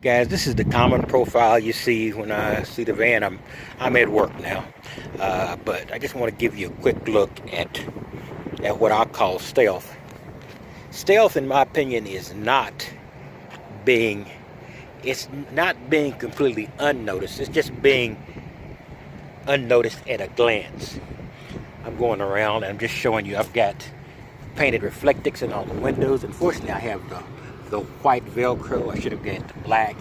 Guys, this is the common profile you see when I see the van. I'm at work now, but I just want to give you a quick look at what I call stealth. Stealth, in my opinion, is it's not being completely unnoticed. It's just being unnoticed at a glance. I'm going around and I'm just showing you. I've got painted Reflectix in all the windows. Unfortunately, I have the white Velcro. I should have got the black,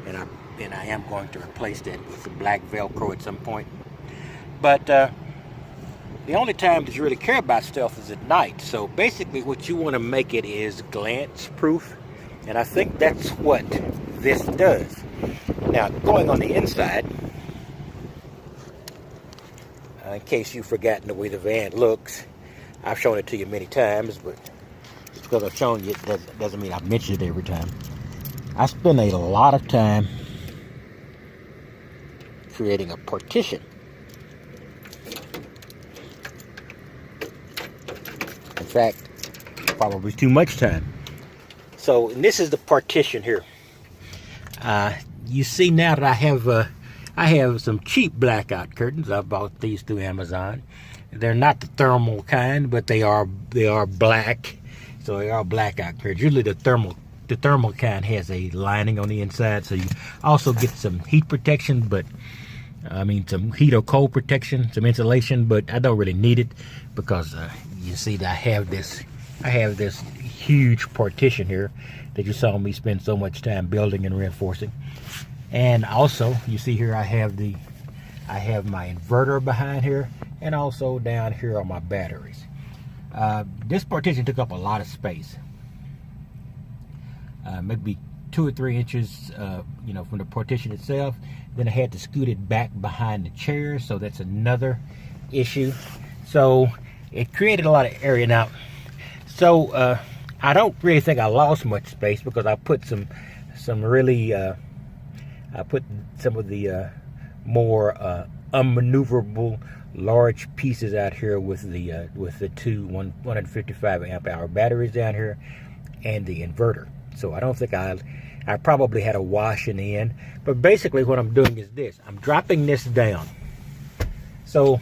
and I am going to replace that with the black Velcro at some point. But the only time that you really care about stealth is at night. So basically what you want to make it is glance proof, and I think that's what this does. Now, going on the inside, in case you've forgotten the way the van looks, I've shown it to you many times, but just because I've shown you it doesn't mean I've mentioned it every time. I spend a lot of time creating a partition. In fact, probably too much time. So, and this is the partition here. You see now that I have some cheap blackout curtains. I bought these through Amazon. They're not the thermal kind, but they are black. So they are blackout curtains. Usually the thermal kind has a lining on the inside, so you also get some heat protection, but some heat or cold protection, some insulation, but I don't really need it because you see that I have this huge partition here that you saw me spend so much time building and reinforcing. And also, you see here I have my inverter behind here, and also down here are my batteries. This partition took up a lot of space, maybe 2 or 3 inches, from the partition itself. Then I had to scoot it back behind the chair, so that's another issue. So it created a lot of area. Now, so I don't really think I lost much space because I put some really I put some of the more unmaneuverable large pieces out here with the two 155 amp hour batteries down here and the inverter. So I don't think I probably had a wash in the end. But basically what I'm doing is this. I'm dropping this down. So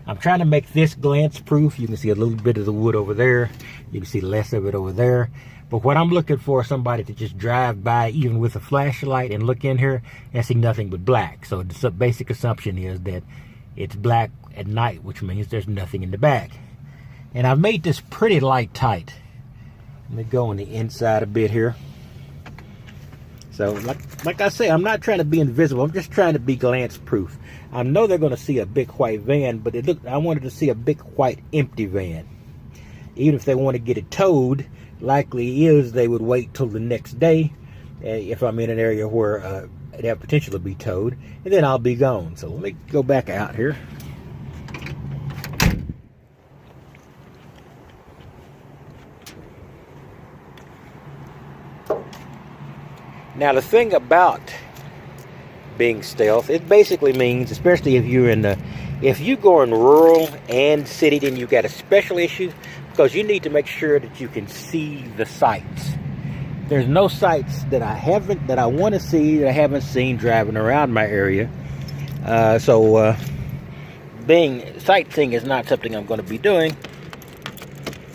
I'm trying to make this glance proof. You can see a little bit of the wood over there. You can see less of it over there. But what I'm looking for is somebody to just drive by, even with a flashlight, and look in here and see nothing but black. So the basic assumption is that it's black at night, which means there's nothing in the back. And I've made this pretty light tight. Let me go on the inside a bit here. So like I say, I'm not trying to be invisible. I'm just trying to be glance proof. I know they're going to see a big white van, but I wanted to see a big white empty van. Even if they want to get it towed, likely is they would wait till the next day if I'm in an area where it have potential to be towed, and then I'll be gone. So let me go back out here. Now the thing about being stealth, it basically means, especially if you go in rural and city, then you got a special issue because you need to make sure that you can see the sights. There's no sights that I want to see that I haven't seen driving around my area. So being sightseeing is not something I'm going to be doing.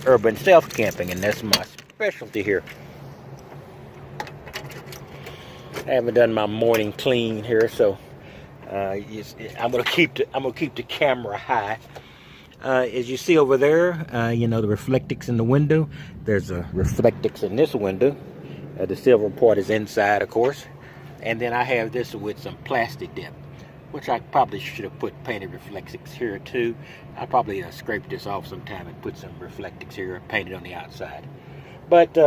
Urban stealth camping, and that's my specialty here. I haven't done my morning clean here, so I'm gonna keep the camera high. As you see over there, the Reflectix in the window. There's a Reflectix in this window. The silver part is inside, of course. And then I have this with some plastic dip, which I probably should have put painted Reflectix here too. I'll probably scrape this off sometime and put some Reflectix here and paint it on the outside. But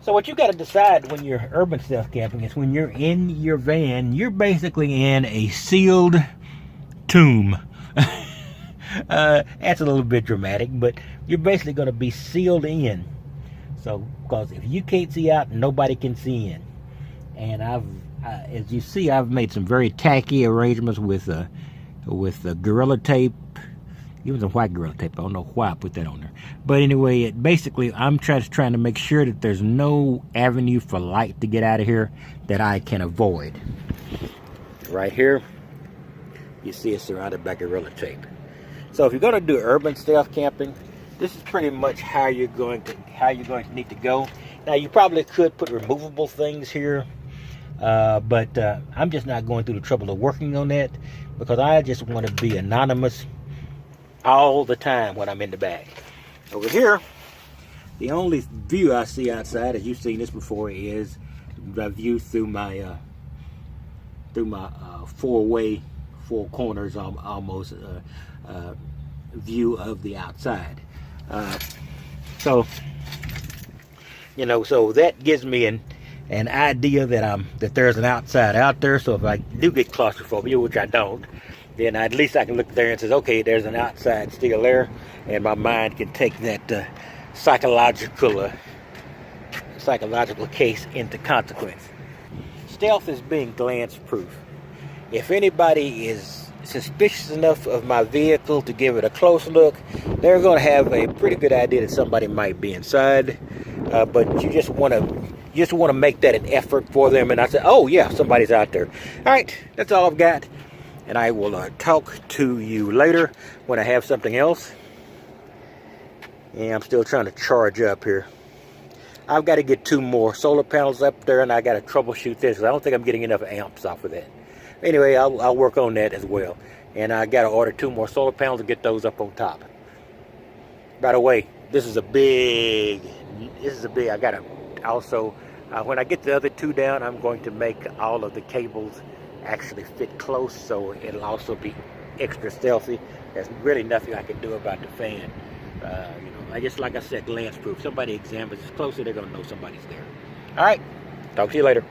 so what you got to decide when you're urban stealth camping is when you're in your van, you're basically in a sealed tomb. That's a little bit dramatic, but you're basically going to be sealed in. So, because if you can't see out, nobody can see in. And as you see, I've made some very tacky arrangements with Gorilla Tape, Using some white Gorilla Tape. I don't know why I put that on there. But anyway, basically, I'm trying to make sure that there's no avenue for light to get out of here that I can avoid. Right here, you see it's surrounded by Gorilla Tape. So if you're going to do urban stealth camping, this is pretty much how you're going to need to go. Now, you probably could put removable things here, but I'm just not going through the trouble of working on that because I just want to be anonymous all the time when I'm in the bag. Over here, the only view I see outside, as you've seen this before, is the view through my four corners almost view of the outside. So that gives me an idea that there's an outside out there. So if I do get claustrophobia, which I don't, then at least I can look there and say, okay, there's an outside still there, and my mind can take that psychological case into consequence. Stealth is being glance proof. If anybody is suspicious enough of my vehicle to give it a close look, they're going to have a pretty good idea that somebody might be inside. But you just want to make that an effort for them, and I say, oh yeah, somebody's out there. All right, that's all I've got. And I will talk to you later when I have something else. And I'm still trying to charge up here. I've got to get 2 more solar panels up there, and I got to troubleshoot this. I don't think I'm getting enough amps off of that. Anyway, I'll work on that as well. And I got to order 2 more solar panels and get those up on top. By the way, this is a big. I got to also, when I get the other 2 down, I'm going to make all of the cables actually fit close, so it'll also be extra stealthy. There's really nothing I can do about the fan. I just, like I said, glance proof. Somebody examines this closer, they're going to know somebody's there. All right, talk to you later.